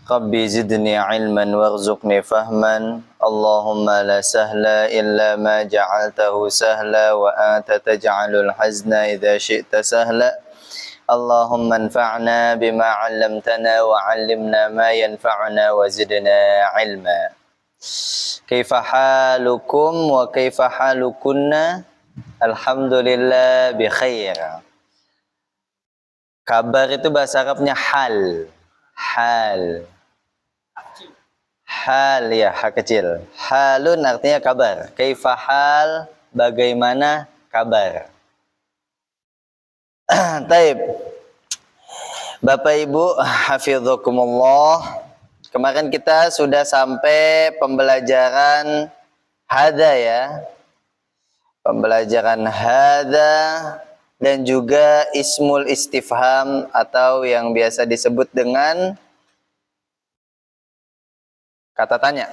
Rabbi zidni ilman warzuqni fahman. Allahumma la sahla illa ma ja'altahu sahla wa anta taj'alul hazna idza syi'ta sahla. Allahumma anfa'na bima 'allamtana wa 'allimna ma yanfa'una wa zidna ilma. Kaifa halukum wa kaifa halukunna? Alhamdulillah bi khair. Kabar itu bahasa Arabnya hal. Hal. Hal ya, hal kecil. Halun artinya kabar. Kaifa hal, bagaimana kabar. Taib. Bapak Ibu, hafizakumullah. Kemarin kita sudah sampai pembelajaran hada ya. Pembelajaran hada dan juga ismul istifham atau yang biasa disebut dengan kata tanya.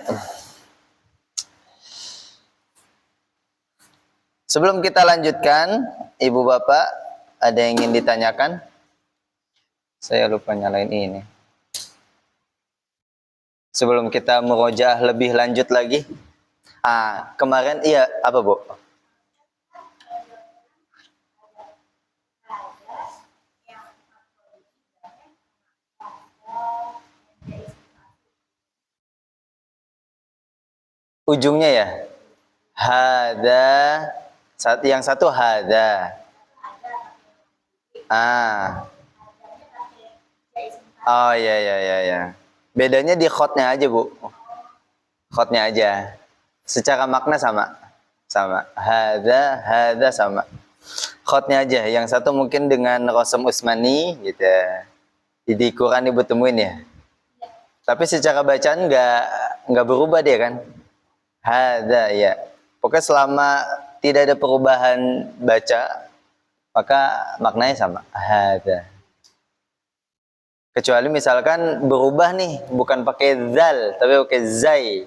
Sebelum kita lanjutkan, Ibu Bapak, ada yang ingin ditanyakan? Saya lupa nyalain ini. Sebelum kita murojaah lebih lanjut lagi. Kemarin iya apa, Bu? Ujungnya ya. Hada, yang satu hada. Oh ya. Bedanya di khotnya aja, Bu. Khotnya aja. Secara makna sama. Sama. Hada sama. Khotnya aja. Yang satu mungkin dengan Rosem Usmani gitu. Di Quran Ibu temuin ya. Tapi secara bacaan nggak berubah dia kan. Hada ya. Pokoknya selama tidak ada perubahan baca, maka maknanya sama. Hada. Kecuali misalkan berubah nih, bukan pakai zal, tapi pakai zai.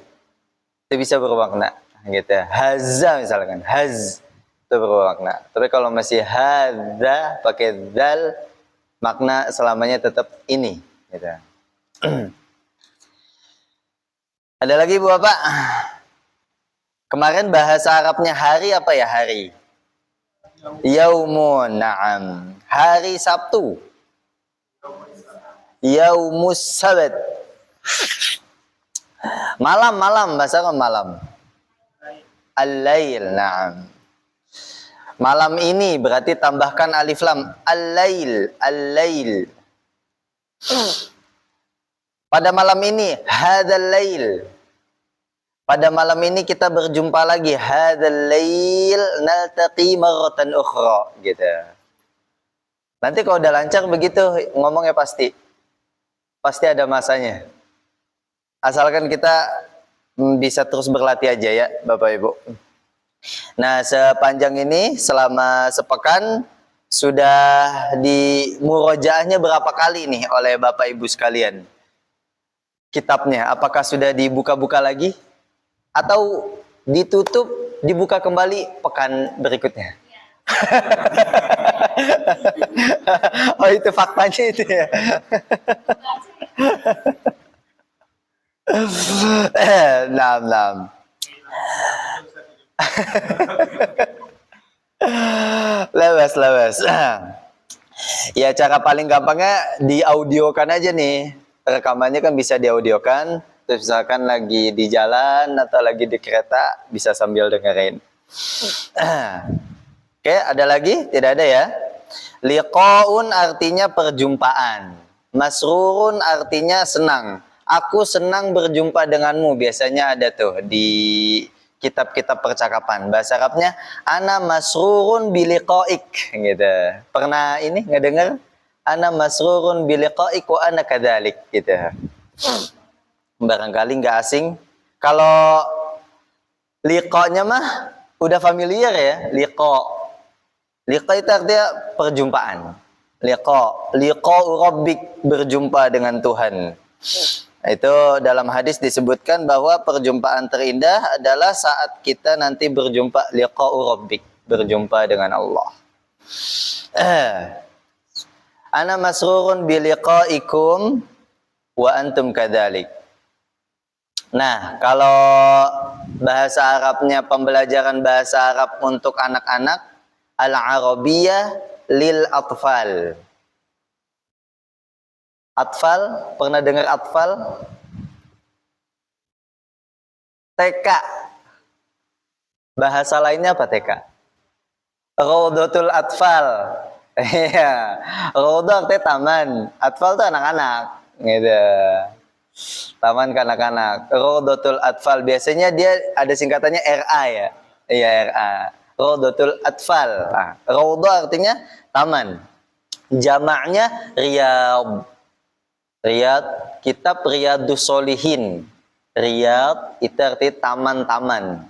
Itu bisa bermakna gitu. Hazza misalkan, haz itu bermakna. Tapi kalau masih hadza pakai zal, makna selamanya tetap ini gitu. Ada lagi Bu Bapak? Kemarin bahasa Arabnya hari apa ya hari? Yaumun, na'am. Hari Sabtu. Yaumus sabat. Malam, bahasa Arab malam. Al-lail, na'am. Malam ini berarti tambahkan alif lam. Al-lail, al-lail. Pada malam ini, hadzal lail. Pada malam ini kita berjumpa lagi. Hadzal lail naltaqi marratan ukhra gitu. Nanti kalau udah lancar begitu ngomongnya pasti ada masanya. Asalkan kita bisa terus berlatih aja ya, Bapak Ibu. Nah, sepanjang ini selama sepekan sudah di murojaahnya berapa kali nih oleh Bapak Ibu sekalian? Kitabnya apakah sudah dibuka-buka lagi? Atau ditutup, dibuka kembali pekan berikutnya. Oh itu faktanya itu ya. Nam. Lewas. Ya cara paling gampangnya diaudiokan aja nih. Rekamannya kan bisa diaudiokan. Terus misalkan lagi di jalan atau lagi di kereta bisa sambil dengerin. Oke, ada lagi? Tidak ada ya? Liqa'un artinya perjumpaan. Masrurun artinya senang. Aku senang berjumpa denganmu. Biasanya ada tuh di kitab-kitab percakapan. Bahasa Arabnya ana masrurun biliqa'ik gitu. Pernah ini ngedengar? Ana masrurun biliqa'ik wa ana kadzalik gitu. Barangkali nggak asing. Kalau liqa'nya mah udah familiar ya, liqa. Liqa itu artinya perjumpaan. Liqa'u rabbik, berjumpa dengan Tuhan. Itu dalam hadis disebutkan bahwa perjumpaan terindah adalah saat kita nanti berjumpa liqa'u rabbik, berjumpa dengan Allah. Ana masrurun biliqaikum wa antum kadzalik. Nah, kalau bahasa Arabnya, pembelajaran bahasa Arab untuk anak-anak, al-Arabiyyah lil atfal. Atfal, pernah dengar atfal? TK. Bahasa lainnya apa TK? Raudhatul atfal. Iya. Raudhah artinya taman. Atfal itu anak-anak. Gitu. Taman kanak-kanak. Raudhatul atfal. Biasanya dia ada singkatannya RA ya. Iya, RA. Raudhatul atfal. Nah, Raudhah artinya taman. Jamaknya riyad. Riyad, kitab Riyadus Sholihin. Riyad itu arti taman-taman.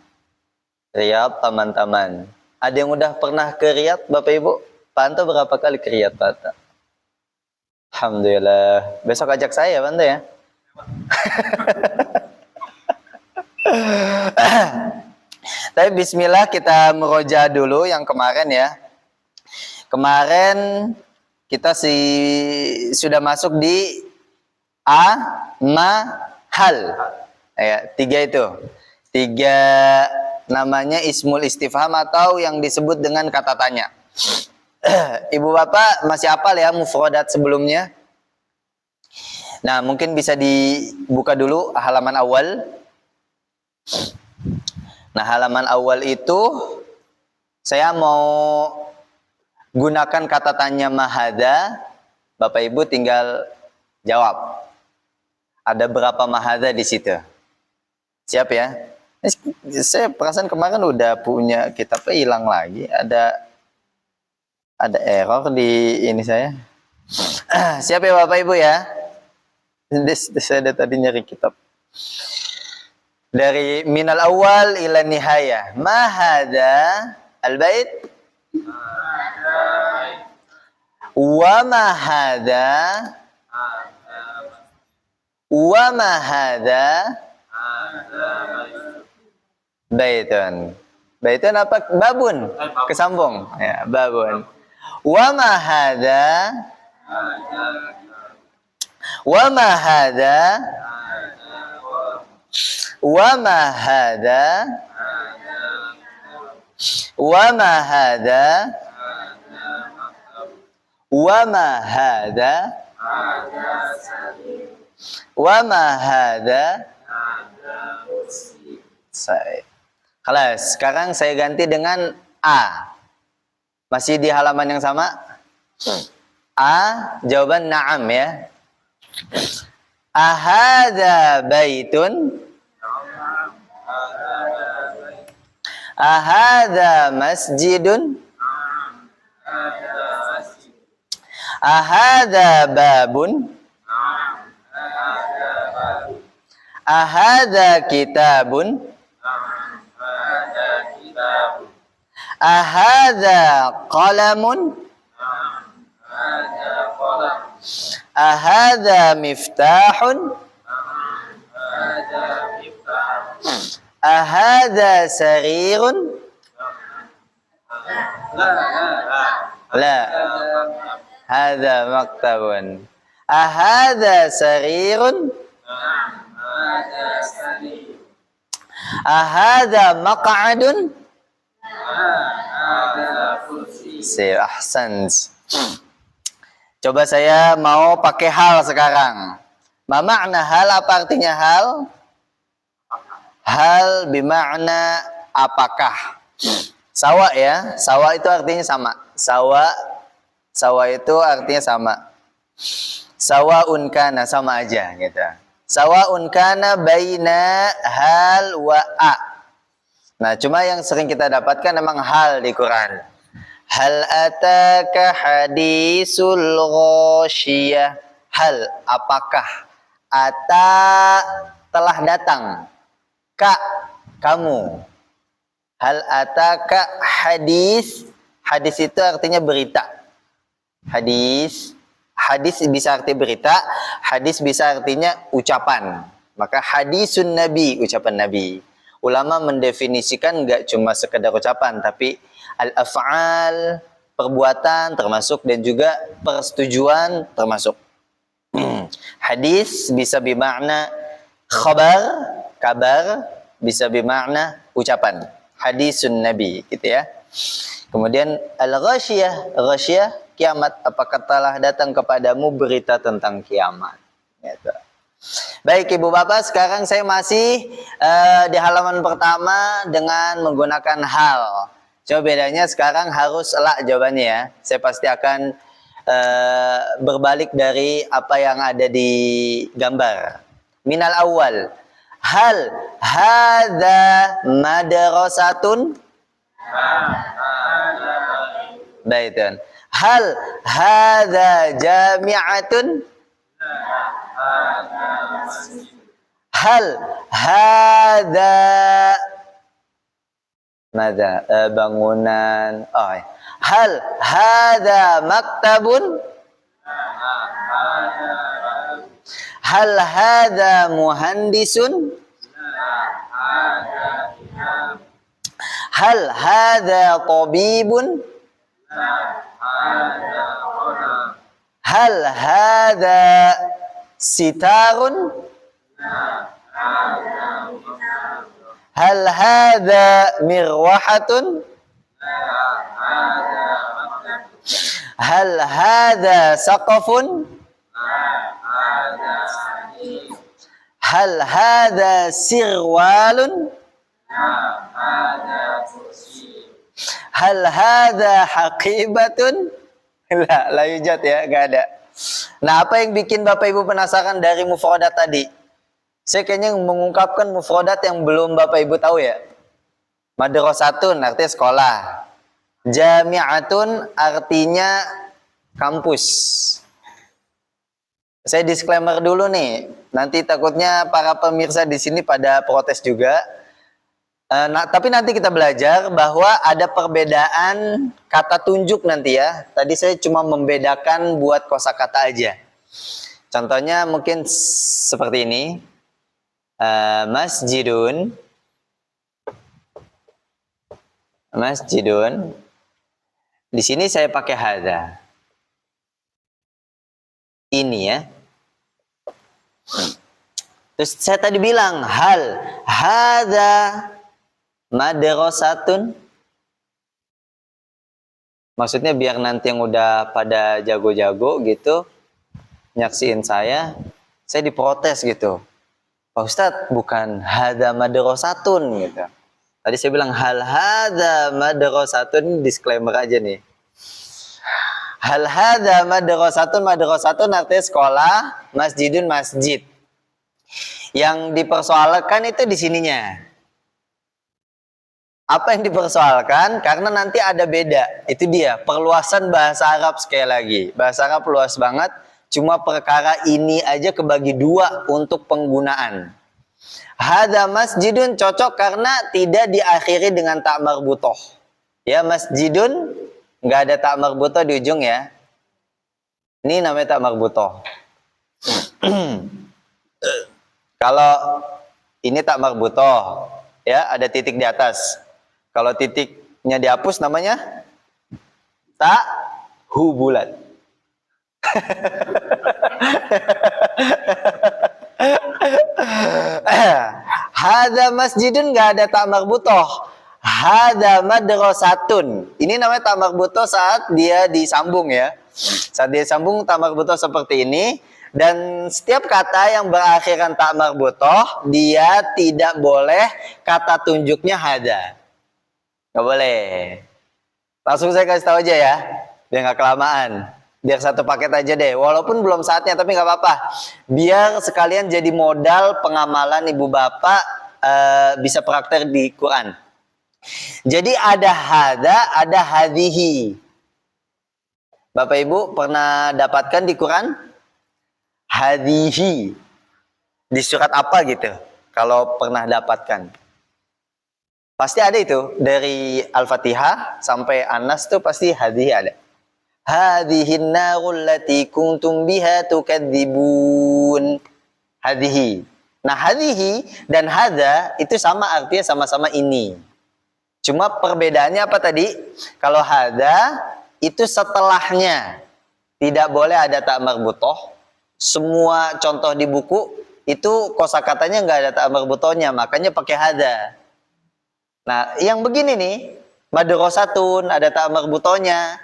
Riyad, taman-taman. Ada yang udah pernah ke Riyad, Bapak Ibu? Pak Anto berapa kali ke Riyad, Pak Anto? Alhamdulillah. Besok ajak saya, Pak Anto ya. Tapi bismillah, kita meroja dulu yang kemarin ya. Kemarin kita sudah masuk di hal. Ya, 3 itu. 3 namanya ismul istifham atau yang disebut dengan kata tanya. Ibu bapak masih hafal ya mufradat sebelumnya? Nah, mungkin bisa dibuka dulu halaman awal. Nah, halaman awal itu saya mau gunakan kata tanya mahadha. Bapak Ibu tinggal jawab. Ada berapa mahadha di situ? Siap ya? Saya perasaan kemarin udah punya kitabnya, hilang lagi. Ada error di ini saya. Siap ya Bapak Ibu ya? Saya ada tadi nyari kitab. Dari minal awal ila nihayah. Mahadha al-bait? Wa mahadha? Wa mahadha? Baitun. Baitun apa? Babun. Kesambung. Ya, babun. Wa mahadha? Wa mahadha? Wa mahadha? Wa mahadha? Wa mahadha? Wa mahadha? Kelas. Sekarang saya ganti dengan A. Masih di halaman yang sama? A, jawaban na'am ya. Ahadha baitun? Ahadha masjidun? Ahadha babun? Ahadha kitabun? Ahadha qalamun? Ahadha miftahun? Ahadha sarirun? La. Hadha maktabun. Ahadha sarirun? Ahadha maq'adun? Ahsan. Coba saya mau pakai hal sekarang. Ma makna hal, apa artinya hal? Hal bima'na apakah. Sawa ya. Sawa itu artinya sama. Sawa itu artinya sama. Sawaun kana, sama aja gitu. Sawaun kana baina hal wa a. Nah, cuma yang sering kita dapatkan memang hal di Quran. Hal ataka hadisul ghasyiyah. Hal, apakah? Ata, telah datang. Ka, kamu. Hal ataka hadis. Hadis itu artinya berita. Hadis bisa arti berita. Hadis bisa artinya ucapan. Maka hadisun nabi, ucapan nabi. Ulama mendefinisikan nggak cuma sekedar ucapan, tapi al-af'al perbuatan termasuk, dan juga persetujuan termasuk. Hadis bisa bermakna khabar, kabar, bisa bermakna ucapan. Hadisun Nabi, gitu ya. Kemudian al-ghasyiyah, ghasyiyah kiamat, apakah telah datang kepadamu berita tentang kiamat. Gitu. Baik Ibu Bapak, sekarang saya masih di halaman pertama dengan menggunakan hal. Coba bedanya sekarang harus la jawabannya ya. Saya pasti akan berbalik dari apa yang ada di gambar. Minal awal, hal hadza madrasatun? Baikun. Hal hadza jami'atun? Hal hadza mada bangunan. Oh, hal hadza maktabun? Hal hadza muhandisun? Hal hadza tabibun? Hal hadza sitarun? Hal hadza mirwahatun? Hal hadza saqafun? Hal hadza sirwalun? Hal hadza haqibatun? La yujad ya, enggak ada. Nah, apa yang bikin Bapak Ibu penasaran dari mufradat tadi? Saya kayaknya mengungkapkan mufradat yang belum Bapak Ibu tahu ya. Madrasatun artinya sekolah. Jami'atun artinya kampus. Saya disclaimer dulu nih. Nanti takutnya para pemirsa di sini pada protes juga. Tapi nanti kita belajar bahwa ada perbedaan kata tunjuk nanti ya. Tadi saya cuma membedakan buat kosakata aja. Contohnya mungkin seperti ini. Masjidun. Masjidun. Di sini saya pakai hadza. Ini ya. Terus saya tadi bilang hal hadza madrasatun. Maksudnya biar nanti yang udah pada jago-jago gitu nyaksiin saya diprotes gitu. Pak Ustadz, bukan hadza madrasatun gitu. Tadi saya bilang hal hadza madrasatun, disclaimer aja nih. Hal hadza madrasatun, madrasatun artinya sekolah, masjidun masjid. Yang dipersoalkan itu di sininya. Apa yang dipersoalkan? Karena nanti ada beda. Itu dia, perluasan bahasa Arab sekali lagi. Bahasa Arab luas banget, cuma perkara ini aja kebagi dua untuk penggunaan. Hadza masjidun cocok karena tidak diakhiri dengan tak marbutoh. Ya, masjidun nggak ada tak marbutoh di ujung ya. Ini namanya tak marbutoh. Kalau ini tak marbutoh, ya ada titik di atas. Kalau titiknya dihapus namanya tak hubulat. Hadza masjidun nggak ada tak marbutoh. Hadza madrasatun. Ini namanya tak marbutoh saat dia disambung ya. Saat dia disambung tak marbutoh seperti ini. Dan setiap kata yang berakhiran tak marbutoh, dia tidak boleh kata tunjuknya hadza. Nggak boleh. Langsung saya kasih tahu aja ya, biar nggak kelamaan. Biar satu paket aja deh, walaupun belum saatnya, tapi nggak apa-apa. Biar sekalian jadi modal pengamalan ibu bapak bisa praktek di Quran. Jadi ada hadza, ada hadhihi. Bapak ibu pernah dapatkan di Quran? Hadhihi. Di surat apa gitu? Kalau pernah dapatkan. Pasti ada itu. Dari Al-Fatihah sampai An-Nas tuh pasti hadhihi ada. Hadhihin narul lati kuntum biha tukadzibun. Hadhihi. Nah, hadhihi dan hadza itu sama artinya, sama-sama ini. Cuma perbedaannya apa tadi? Kalau hadza itu setelahnya. Tidak boleh ada ta marbutoh. Semua contoh di buku itu kosakatanya nggak ada ta marbutohnya, makanya pakai hada. Nah, yang begini nih, madrasatun ada ta marbutohnya.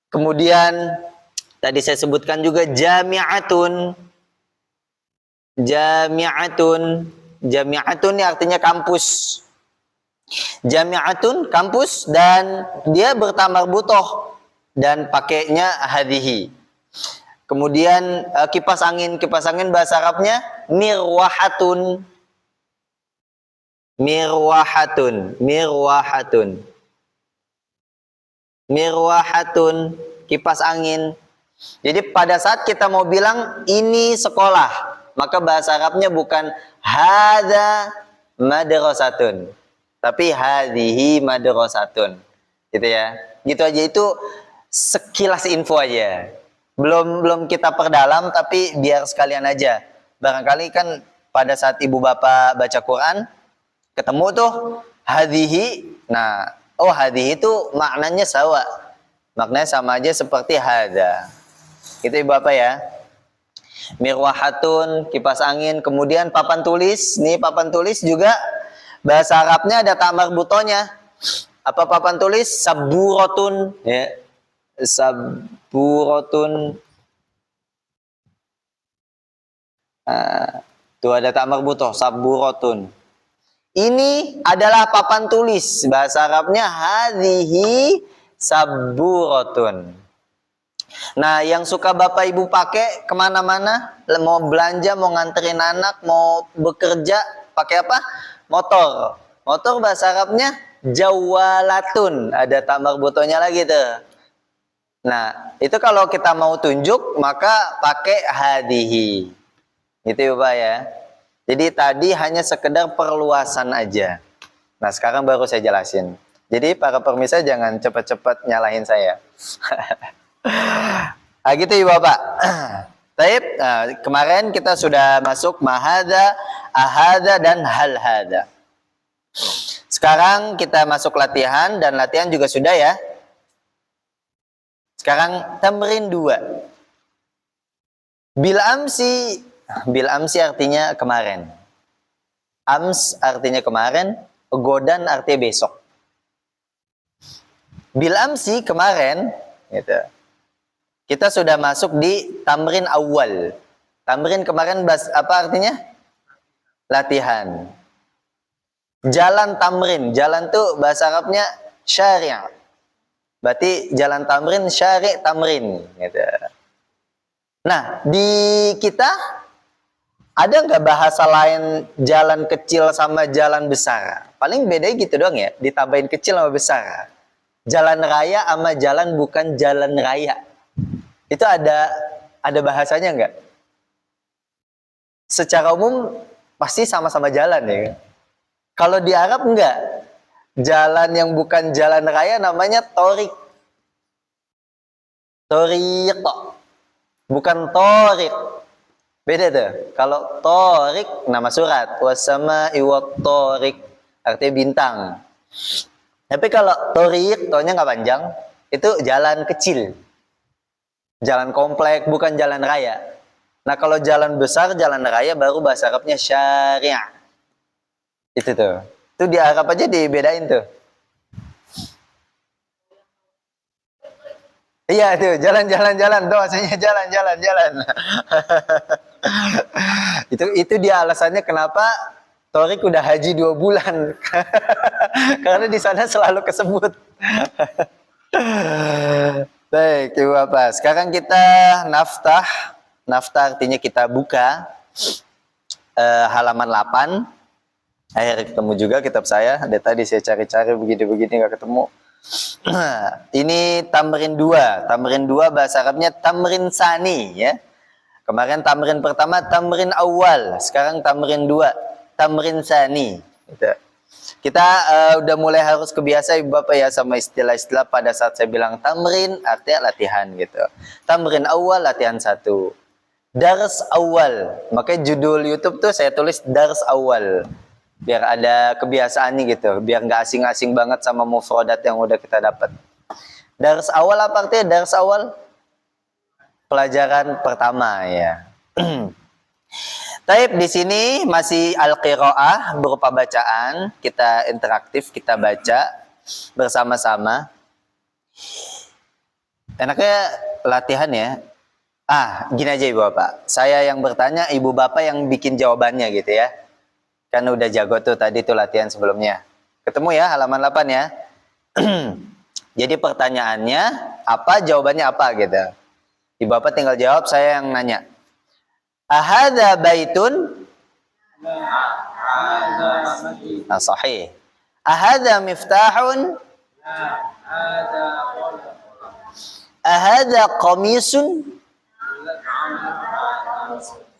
Kemudian tadi saya sebutkan juga jami'atun. Jami'atun. Jami'atun ini artinya kampus. Jami'atun kampus dan dia bertamar butoh dan pakainya hadhihi. Kemudian kipas angin bahasa Arabnya mirwahatun. Mirwahatun. Mirwahatun, kipas angin. Jadi pada saat kita mau bilang ini sekolah, maka bahasa Arabnya bukan hadza madrasatun, tapi hadhihi madrasatun. Gitu ya. Gitu aja, itu sekilas info aja. Belum kita perdalam, tapi biar sekalian aja. Barangkali kan pada saat ibu bapak baca Quran ketemu tuh hadhihi. Nah, oh hadhihi itu maknanya sama. Maknanya sama aja seperti hadza. Itu ibu bapak ya. Mirwahatun, kipas angin. Kemudian papan tulis. Nih papan tulis juga bahasa Arabnya ada ta marbutohnya. Apa papan tulis? Saburotun. Ya. Saburotun. Tuh ada ta marbutoh. Saburotun. Ini adalah papan tulis. Bahasa Arabnya hadhihi saburotun. Nah, yang suka bapak ibu pakai kemana-mana, mau belanja, mau nganterin anak, mau bekerja, pakai apa? Motor. Motor bahasa Arabnya jawalatun. Ada ta marbutohnya lagi tuh. Nah, itu kalau kita mau tunjuk, maka pakai hadhihi. Gitu ya Pak ya. Jadi tadi hanya sekedar perluasan aja. Nah, sekarang baru saya jelasin. Jadi para pemirsa jangan cepat-cepat nyalahin saya. Gitu ya Bapak. Taib, kemarin kita sudah masuk mahada, ahada, dan halhada. Sekarang kita masuk latihan, dan latihan juga sudah ya. Sekarang tamrin 2. Bil amsi artinya kemarin. Ams artinya kemarin, godan artinya besok. Bil amsi kemarin, gitu. Kita sudah masuk di tamrin awal. Tamrin kemarin apa artinya? Latihan. Jalan tamrin, jalan tuh bahasa Arabnya syari'. Berarti jalan tamrin, syari' tamrin, gitu. Nah, di kita ada nggak bahasa lain jalan kecil sama jalan besar? Paling bedanya gitu doang ya, ditambahin kecil sama besar. Jalan raya sama jalan bukan jalan raya. Itu ada bahasanya nggak? Secara umum pasti sama-sama jalan ya. Kalau di Arab enggak. Jalan yang bukan jalan raya namanya torik. Torik, bukan torik. Beda tuh. Kalau torik nama surat, wasama iwat torik artinya bintang. Tapi kalau torik, tonya nggak panjang, itu jalan kecil, jalan komplek, bukan jalan raya. Nah kalau jalan besar, jalan raya baru bahasa Arabnya syari'. Itu tuh. Itu di Arab aja dibedain tuh. Iya tuh, jalan-jalan tuh maksudnya jalan. Itu dia alasannya kenapa Torik udah haji 2 bulan. Karena di sana selalu kesebut. Baik, Ibu Bapak. Sekarang kita naftah. Naftah artinya kita buka halaman 8. Akhirnya ketemu juga kitab saya. Ada tadi saya cari-cari begini-begini nggak ketemu. Ini tamrin 2. Tamrin 2 bahasa Arabnya tamrin sani ya. Kemarin tamrin pertama tamrin awal, sekarang tamrin 2 tamrin sani. Gitu. Kita udah mulai harus kebiasa Ibu Bapak ya sama istilah-istilah pada saat saya bilang tamrin artinya latihan gitu. Tamrin awal latihan 1. Dars awal. Makanya judul YouTube tuh saya tulis dars awal. Biar ada kebiasaan nih gitu, biar nggak asing-asing banget sama mufradat yang udah kita dapat. Dars awal apa artinya dars awal? Pelajaran pertama ya. Taib, di sini masih al-qiraah berupa bacaan, kita interaktif, kita baca bersama-sama. Enaknya latihan ya. Gini aja Ibu Bapak. Saya yang bertanya, Ibu Bapak yang bikin jawabannya gitu ya. Kan udah jago tuh tadi tuh latihan sebelumnya. Ketemu ya halaman 8 ya. Jadi pertanyaannya apa, jawabannya apa gitu. Ibu Bapak tinggal jawab, saya yang nanya. Ahadza baitun? Sahih. Ahadza miftahun? Ahadza qamisun?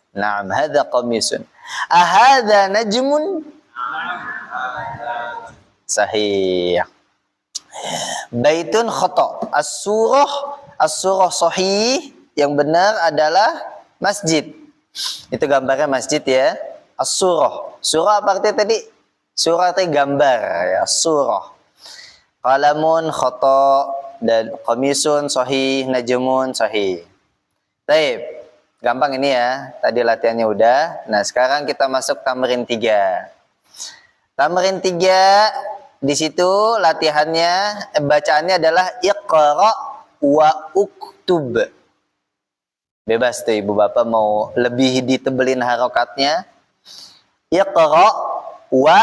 Naam, hadza qamisun. Ahadza najmun? Sahih. Baitun khata. As-surah sahih, yang benar adalah masjid. Itu gambarnya masjid ya. As-surah. Surah apa artinya tadi? Surah itu gambar ya, surah. Qalamun khata dan qamisun sahih, najmun sahih. Baik. Gampang ini ya. Tadi latihannya udah. Nah, sekarang kita masuk tamrin 3. Tamrin 3 di situ latihannya, bacaannya adalah iqra wa uktub. Bebas tuh Ibu Bapak mau lebih ditebelin harokatnya. Iqra wa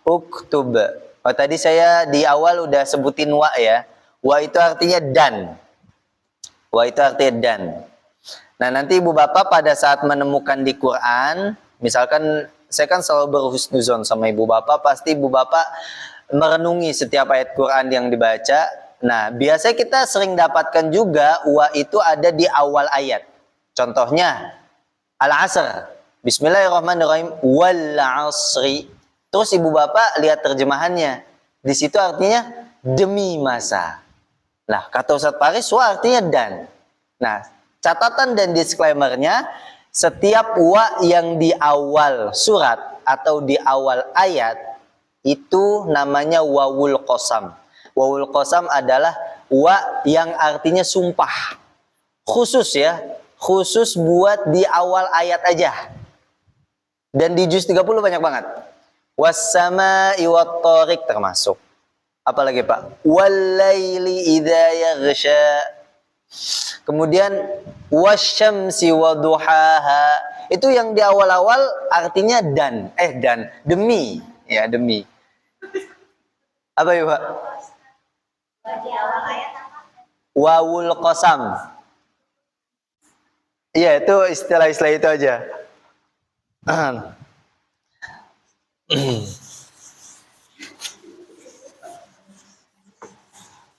uktub. Oh, tadi saya di awal udah sebutin wa ya. Wa itu artinya dan. Wa itu artinya dan. Nah, nanti Ibu Bapak pada saat menemukan di Quran, misalkan saya kan selalu berhusnuzon sama Ibu Bapak, pasti Ibu Bapak merenungi setiap ayat Quran yang dibaca. Nah, biasanya kita sering dapatkan juga wa itu ada di awal ayat. Contohnya Al-Asr. Bismillahirrahmanirrahim. Wal 'asri. Terus Ibu Bapak lihat terjemahannya. Di situ artinya demi masa. Nah, kata Ustaz Faris wa artinya dan. Nah, catatan dan disclaimernya, setiap wa yang di awal surat atau di awal ayat itu namanya wawul qasam. Wawul qasam adalah wa yang artinya sumpah. Khusus ya, khusus buat di awal ayat aja. Dan di juz 30 banyak banget. Was-sama'i wat-thariq termasuk. Apalagi Pak? Wal-laili idza yaghsha. Kemudian wasyamsi waduhaha. Itu yang di awal-awal artinya dan demi ya, demi. Apa ya Pak? Di awal ayat apa? Wawul qasam. Iya, itu istilah-istilah itu aja.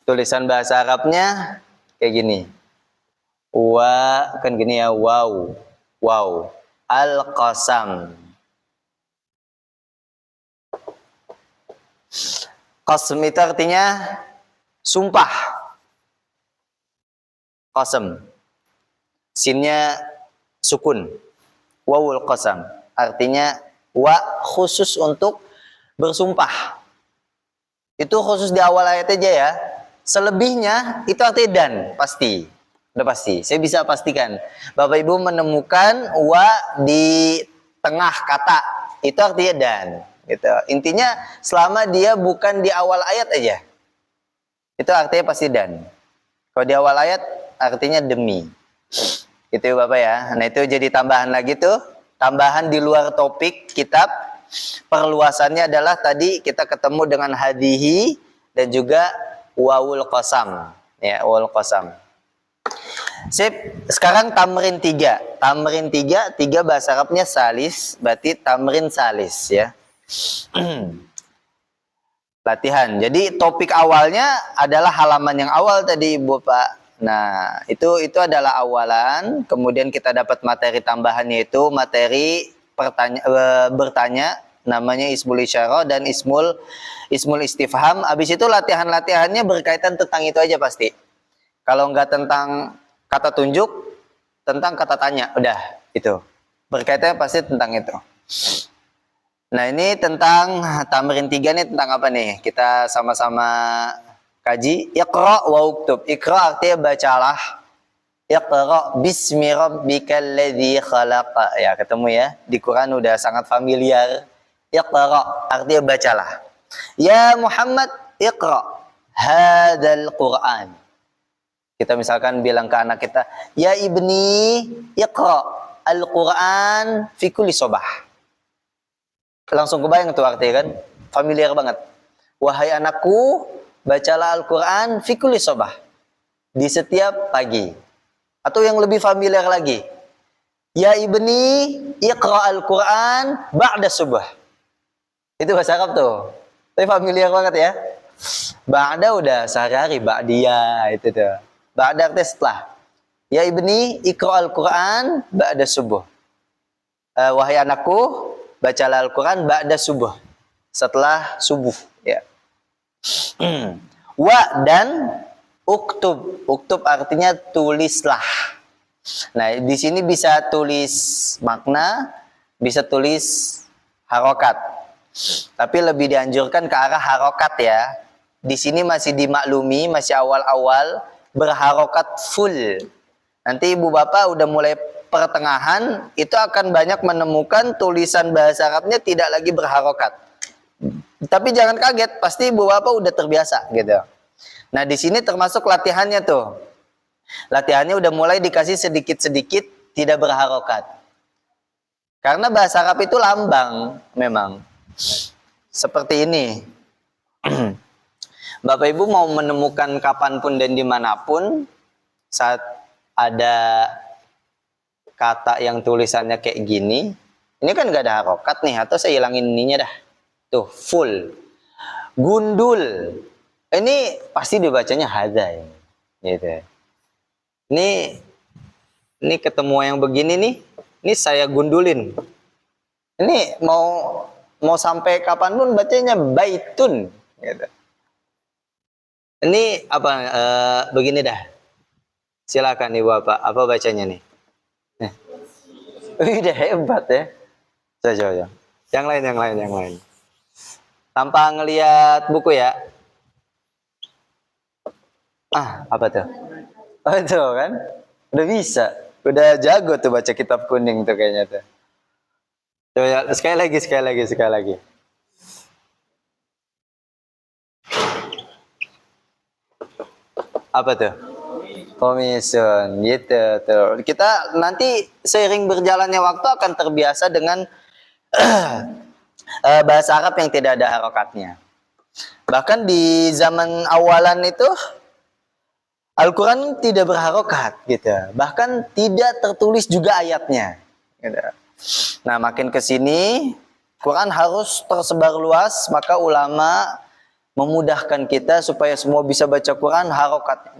Tulisan bahasa Arabnya kayak gini. Wa kan gini ya, wow. Wow. Al-qasam. Qasam itu artinya sumpah. Qasam. Sinnya sukun. Wawul qasam. Artinya wa khusus untuk bersumpah. Itu khusus di awal ayat aja ya. Selebihnya itu artinya dan, pasti. Udah pasti. Saya bisa pastikan. Bapak Ibu menemukan wa di tengah kata. Itu artinya dan. Gitu. Intinya selama dia bukan di awal ayat aja. Itu artinya pasti dan. Kalau di awal ayat artinya demi. Itu Bapak ya. Nah itu jadi tambahan lagi tuh. Tambahan di luar topik kitab. Perluasannya adalah tadi kita ketemu dengan hadihi dan juga wawul qasam. Ya, wawul qasam. Sip, sekarang tamrin 3. Tamrin 3 bahasa Arabnya salis, berarti tamrin salis ya. Latihan. Jadi topik awalnya adalah halaman yang awal tadi Ibu Pak. Nah, itu adalah awalan, kemudian kita dapat materi tambahannya itu materi bertanya, namanya ismul isyarah dan ismul istifham. Habis itu latihannya berkaitan tentang itu aja pasti. Kalau enggak tentang kata tunjuk, tentang kata tanya, udah itu. Berkaitannya pasti tentang itu. Nah, ini tentang tamrin 3 nih tentang apa nih? Kita sama-sama Kaji. Iqra wa uktub. Iqra artinya bacalah. Iqra bismi rabbikal ladzi khalaq. Ya, ketemu ya. Di Quran udah sangat familiar. Iqra artinya bacalah. Ya Muhammad, iqra hadzal Quran. Kita misalkan bilang ke anak kita, ya ibni, iqra al-Quran fi kulli sabah. Langsung kebayang tuh artinya kan? Familiar banget. Wahai anakku, bacalah Al-Quran fi kulli sabah. Di setiap pagi. Atau yang lebih familiar lagi. Ya ibni, iqra al-Quran ba'da subuh. Itu bahasa Arab tuh. Tapi familiar banget ya. Ba'da udah sehari-hari, ba'diyah itu tuh. Ba'da artinya setelah. Ya ibni, iqra al-Quran ba'da subuh. Wahai anakku, bacalah Al-Quran ba'da subuh. Setelah subuh. Ya. Wa dan uktub. Uktub artinya tulislah. Nah, di sini bisa tulis makna, bisa tulis harokat. Tapi lebih dianjurkan ke arah harokat ya. Di sini masih dimaklumi, masih awal-awal berharokat full. Nanti ibu bapak udah mulai pertengahan, itu akan banyak menemukan tulisan bahasa Arabnya tidak lagi berharokat. Tapi jangan kaget, pasti ibu bapak udah terbiasa gitu. Nah di sini termasuk latihannya tuh. Latihannya udah mulai dikasih sedikit-sedikit tidak berharokat. Karena bahasa Arab itu lambang memang. Seperti ini. Bapak Ibu mau menemukan kapanpun dan dimanapun saat ada kata yang tulisannya kayak gini, ini kan gak ada harokat nih, atau saya hilangin ininya dah. Tuh, full. Gundul. Ini pasti dibacanya hadza ya. Gitu. Ini ketemu yang begini nih, ini saya gundulin. Ini mau sampai kapanpun bacanya baitun gitu. Ini apa begini dah. Silakan Ibu apa bacanya nih? Udah hebat ya. Coba. Yang lain. Tanpa ngelihat buku ya. Apa tuh? Oh itu kan? Udah bisa. Udah jago tuh baca kitab kuning tuh kayaknya tuh. Coba sekali lagi. Apa tuh? Komisun gitu tuh. Kita nanti seiring berjalannya waktu akan terbiasa dengan bahasa Arab yang tidak ada harokatnya. Bahkan di zaman awalan itu Al-Quran tidak berharokat gitu. Bahkan tidak tertulis juga ayatnya gitu. Nah makin kesini Quran harus tersebar luas, maka ulama memudahkan kita supaya semua bisa baca Quran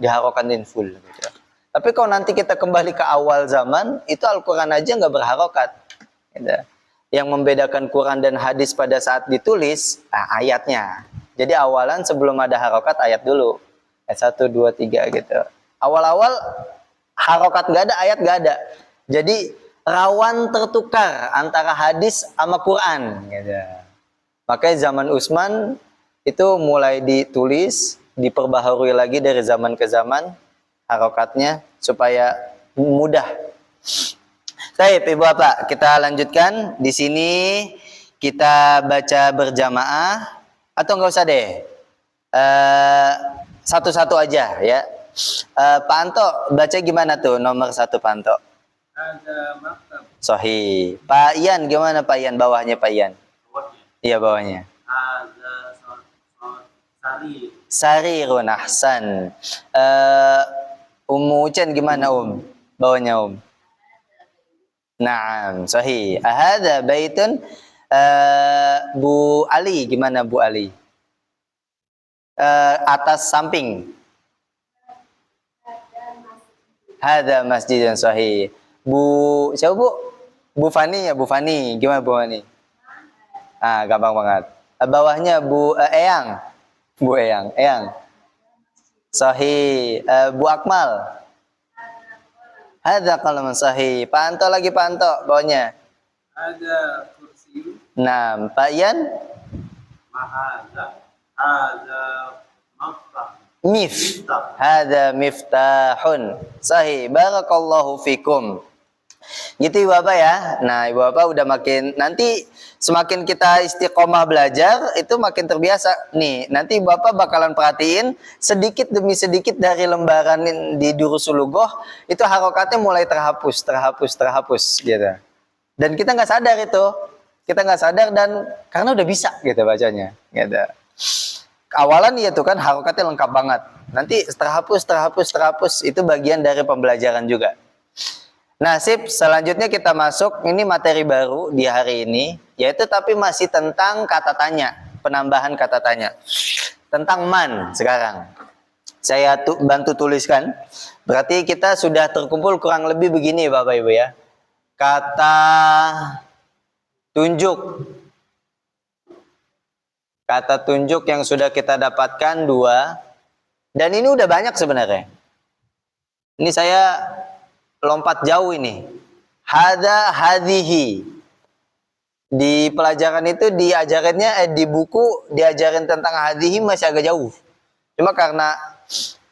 diharokatin full gitu. Tapi kalau nanti kita kembali ke awal zaman, itu Al-Quran aja nggak berharokat gitu. Yang membedakan Quran dan hadis pada saat ditulis ayatnya. Jadi awalan sebelum ada harokat ayat dulu. Ayat 1, 2, 3 gitu. Awal-awal harokat nggak ada, ayat nggak ada. Jadi rawan tertukar antara hadis sama Quran gitu. Makanya zaman Utsman itu mulai ditulis, diperbaharui lagi dari zaman ke zaman harokatnya supaya mudah. Baik, Ibu Bapak, kita lanjutkan. Di sini kita baca berjamaah atau enggak usah deh. Satu-satu aja ya. Pak Anto baca gimana tuh nomor 1 Pak Anto? Ada maktab. Sahih. Pak Ian gimana Pak Ian, bawahnya Pak Ian? Iya bawahnya. Ada Sarirun ahsan. Ummu Ucen gimana bawahnya Naam, sahih. Hadza baitun. Bu Ali gimana Bu Ali? Atas samping. Hadza masjidun sahih. Siapa Bu? Bu Fani ya, Bu Fani. Gimana Bu Fani? Gampang banget. Bawahnya Bu Eyang. Bu Eyang. Sahih. Bu Akmal. Hadza qalamun sahih. Pak Anto lagi Pak Anto bawahnya. Ada kursi. Nah, Pak Ian? Ada maktab. Hada miftahun. Sahih. Barakallahu fikum. Gitu Ibu Bapak ya. Nah, Ibu Bapak udah makin, nanti semakin kita istiqomah belajar, itu makin terbiasa. Nih, nanti Ibu Bapak bakalan perhatiin sedikit demi sedikit dari lembaran di Durusul Lughoh, itu harokatnya mulai terhapus gitu. Dan kita nggak sadar itu. Kita nggak sadar dan karena udah bisa gitu bacanya. Gitu. Awalan ya tuh kan harokatnya lengkap banget. Nanti terhapus, itu bagian dari pembelajaran juga. Nah, sip, selanjutnya kita masuk, ini materi baru di hari ini, yaitu tapi masih tentang kata tanya, penambahan kata tanya. Tentang man sekarang. Saya bantu tuliskan, berarti kita sudah terkumpul kurang lebih begini Bapak Ibu ya. Kata tunjuk. Kata tunjuk yang sudah kita dapatkan 2. Dan ini udah banyak sebenarnya. Ini saya lompat jauh ini. Hada hadhihi. Di pelajaran itu diajarinnya di buku diajarin tentang hadhihi masih agak jauh. Cuma karena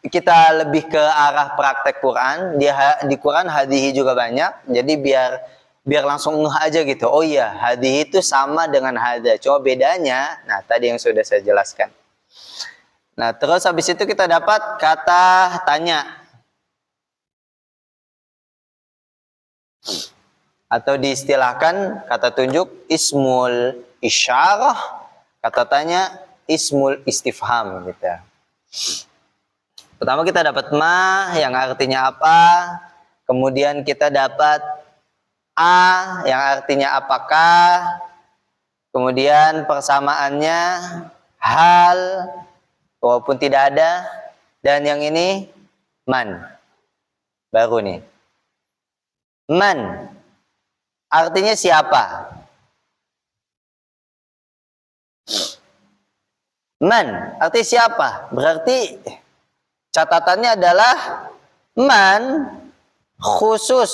kita lebih ke arah praktek Quran, di Quran hadhihi juga banyak. Jadi biar langsung ngeh aja gitu. Oh iya, hadhihi itu sama dengan hada. Cuma bedanya, nah tadi yang sudah saya jelaskan. Nah, terus habis itu kita dapat kata tanya. Atau diistilahkan kata tunjuk ismul isyarah, kata tanya ismul istifham gitu. Pertama kita dapat ma yang artinya apa, kemudian kita dapat a yang artinya apakah, kemudian persamaannya hal walaupun tidak ada, dan yang ini man. Baru nih. Man artinya siapa? Man artinya siapa? Berarti catatannya adalah man khusus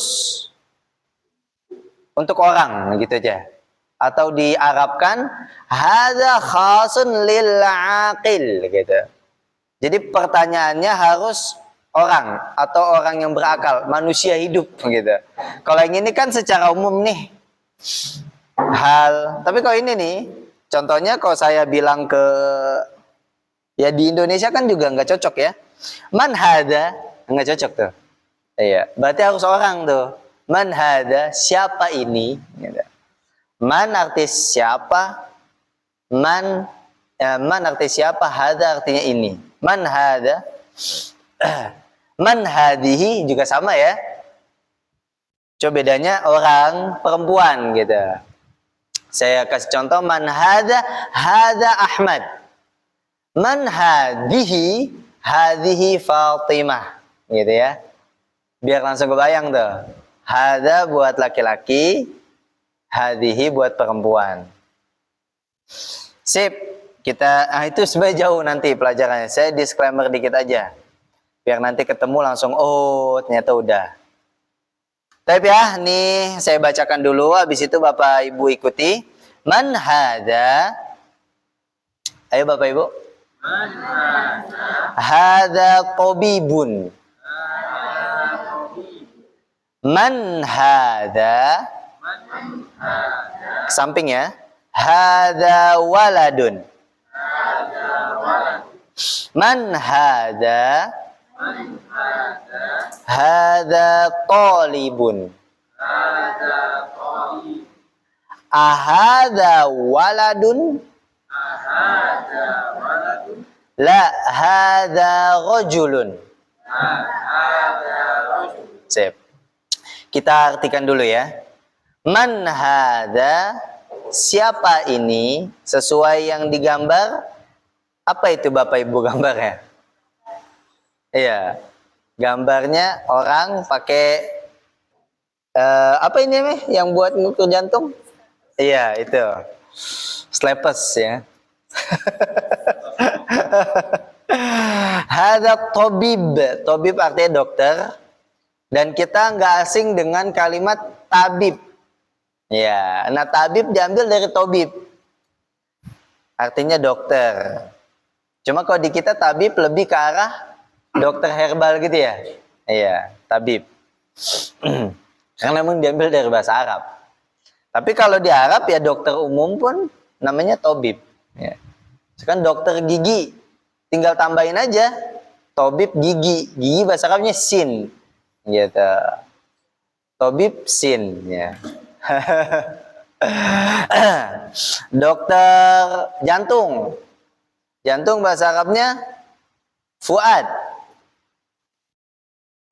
untuk orang gitu aja. Atau di Arabkan hadza khasun lil aqil gitu. Jadi pertanyaannya harus orang atau orang yang berakal, manusia hidup gitu. Kalau yang ini kan secara umum nih hal, tapi kalau ini nih contohnya kalau saya bilang ke ya di Indonesia kan juga nggak cocok ya. Man hada nggak cocok tuh. Iya, berarti harus orang tuh. Man hada siapa ini? Gitu. Man arti siapa? Man arti siapa? Hada artinya ini. Man hada. Man hadihi juga sama ya. Coba bedanya orang perempuan gitu. Saya kasih contoh man hada Ahmad. Man hadihi Fatimah gitu ya. Biar langsung kebayang tuh. Hada buat laki-laki, hadihi buat perempuan. Sip. Kita itu sebenarnya jauh nanti pelajarannya. Saya disclaimer dikit aja. Biar nanti ketemu langsung, oh ternyata udah. Tapi ya, nih saya bacakan dulu. Habis itu Bapak Ibu ikuti. Man hada. Ayo Bapak Ibu. Man hada. Hada tabibun. Man hada. Samping ya. Hada waladun. Man hada. Hada talibun. Ahada waladun. La hada rajulun. Sip. Kita artikan dulu ya. Man hada siapa ini sesuai yang digambar. Apa itu Bapak Ibu gambarnya? Iya, gambarnya orang pakai apa ini nih yang buat ngukur jantung? Iya itu, slepes ya. Hada tabib, tabib artinya dokter, dan kita nggak asing dengan kalimat tabib. Ya, nah tabib diambil dari tabib, artinya dokter. Cuma kalau di kita tabib lebih ke arah dokter herbal gitu ya. Iya, tabib. Karena memang diambil dari bahasa Arab. Tapi kalau di Arab ya dokter umum pun namanya tabib. Ya. Sekarang dokter gigi, tinggal tambahin aja tabib gigi. Gigi bahasa Arabnya sin. Gitu. Tabib sin. Ya. Dokter jantung. Jantung bahasa Arabnya fuad.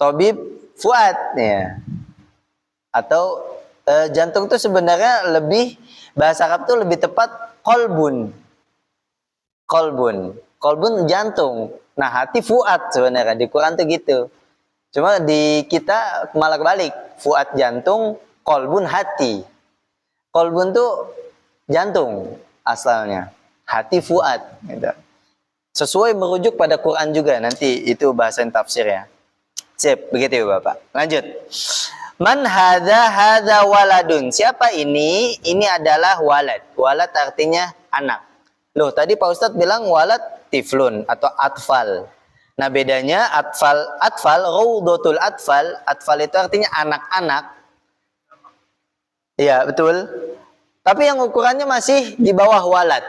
Tabib fuad. Ya. Atau jantung itu sebenarnya lebih, bahasa Arab itu lebih tepat kolbun. Kolbun jantung. Nah, hati fuad sebenarnya di Quran tuh gitu. Cuma di kita malah kebalik. Fuad jantung, kolbun hati. Kolbun tuh jantung asalnya. Hati fuad gitu. Sesuai merujuk pada Quran juga, nanti itu bahasan tafsir ya. Sip, begitu ya Bapak. Lanjut. Man hadza waladun. Siapa ini? Ini adalah walad. Walad artinya anak. Loh, tadi Pak Ustadz bilang walad tiflun atau atfal. Nah, bedanya atfal, raudhatul atfal. Atfal itu artinya anak-anak. Iya, betul. Tapi yang ukurannya masih di bawah walad.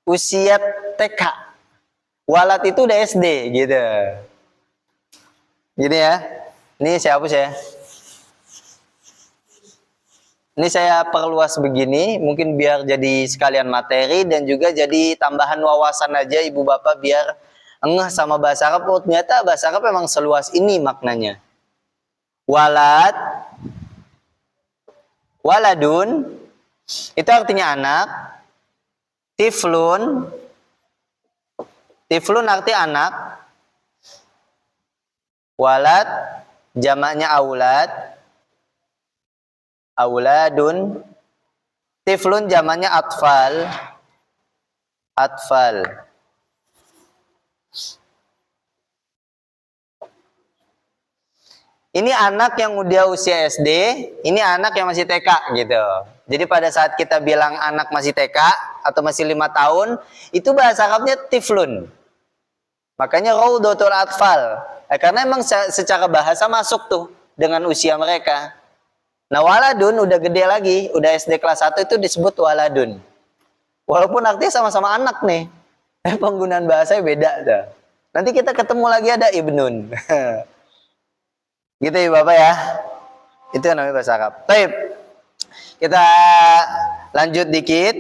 Usia TK. Walad itu udah SD gitu. Gini ya. Ini saya hapus ya. Ini saya perluas begini, mungkin biar jadi sekalian materi dan juga jadi tambahan wawasan aja Ibu Bapak biar ngeh sama bahasa Arab. Oh, ternyata bahasa Arab memang seluas ini maknanya. Walad, waladun, itu artinya anak. Tiflun, tiflun arti anak. Walad, jamaknya aulad. Auladun, tiflun jamannya atfal. Atfal. Ini anak yang udah usia SD, ini anak yang masih TK gitu. Jadi pada saat kita bilang anak masih TK atau masih 5 tahun, itu bahasa Arabnya tiflun. Makanya raudhatul atfal. Karena emang secara bahasa masuk tuh dengan usia mereka. Nah, waladun udah gede lagi, udah SD kelas 1 itu disebut waladun. Walaupun artinya sama-sama anak nih. Penggunaan bahasanya beda tuh. Nanti kita ketemu lagi ada ibnun. Gitu ya Bapak ya. Itu namanya bahasa Arab. Baik. Kita lanjut dikit.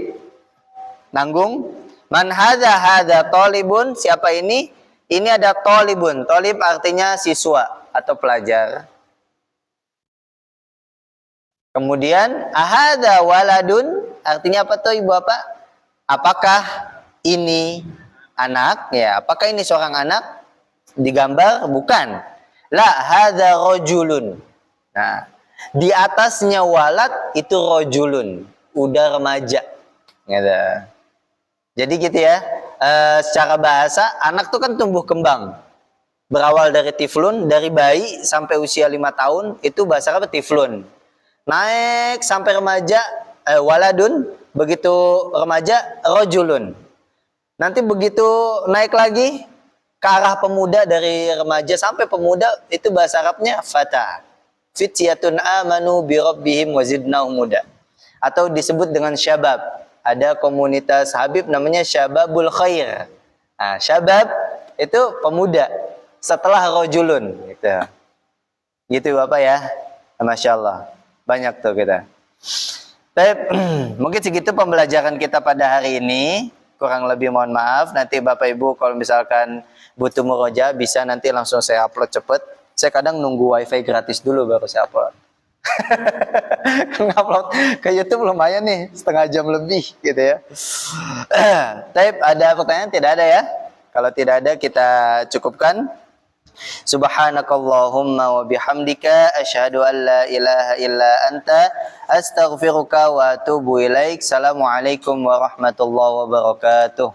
Nanggung. Man hadza talibun. Siapa ini? Ini ada talibun. Talib artinya siswa atau pelajar. Kemudian ahada waladun artinya apa tuh Ibu Bapak? Apakah ini anak? Ya, apakah ini seorang anak? Digambar bukan. La hadza rajulun. Nah, di atasnya walad itu rajulun, udah remaja. Gitu. Jadi gitu ya. Secara bahasa anak tuh kan tumbuh kembang. Berawal dari tiflun, dari bayi sampai usia 5 tahun itu bahasa apa? Tiflun. Naik sampai remaja, waladun, begitu remaja, rojulun. Nanti begitu naik lagi ke arah pemuda, dari remaja sampai pemuda, itu bahasa Arabnya fata. Fityatun amanu bi rabbihim wa zidnahum huda. Atau disebut dengan syabab. Ada komunitas Habib namanya Syababul Khair. Nah, syabab itu pemuda setelah rojulun gitu. Gitu Bapak ya. Masya Allah. Banyak tuh kita. Tapi, mungkin segitu pembelajaran kita pada hari ini. Kurang lebih mohon maaf. Nanti Bapak Ibu kalau misalkan butuh muroja bisa nanti langsung saya upload cepet. Saya kadang nunggu wifi gratis dulu baru saya upload. Upload ke YouTube lumayan nih, setengah jam lebih gitu ya. Tapi ada pertanyaan? Tidak ada ya? Kalau tidak ada kita cukupkan. Subhanakallahumma wa bihamdika asyhadu an la ilaha illa anta astaghfiruka wa atubu ilaik. Assalamualaikum warahmatullahi wabarakatuh.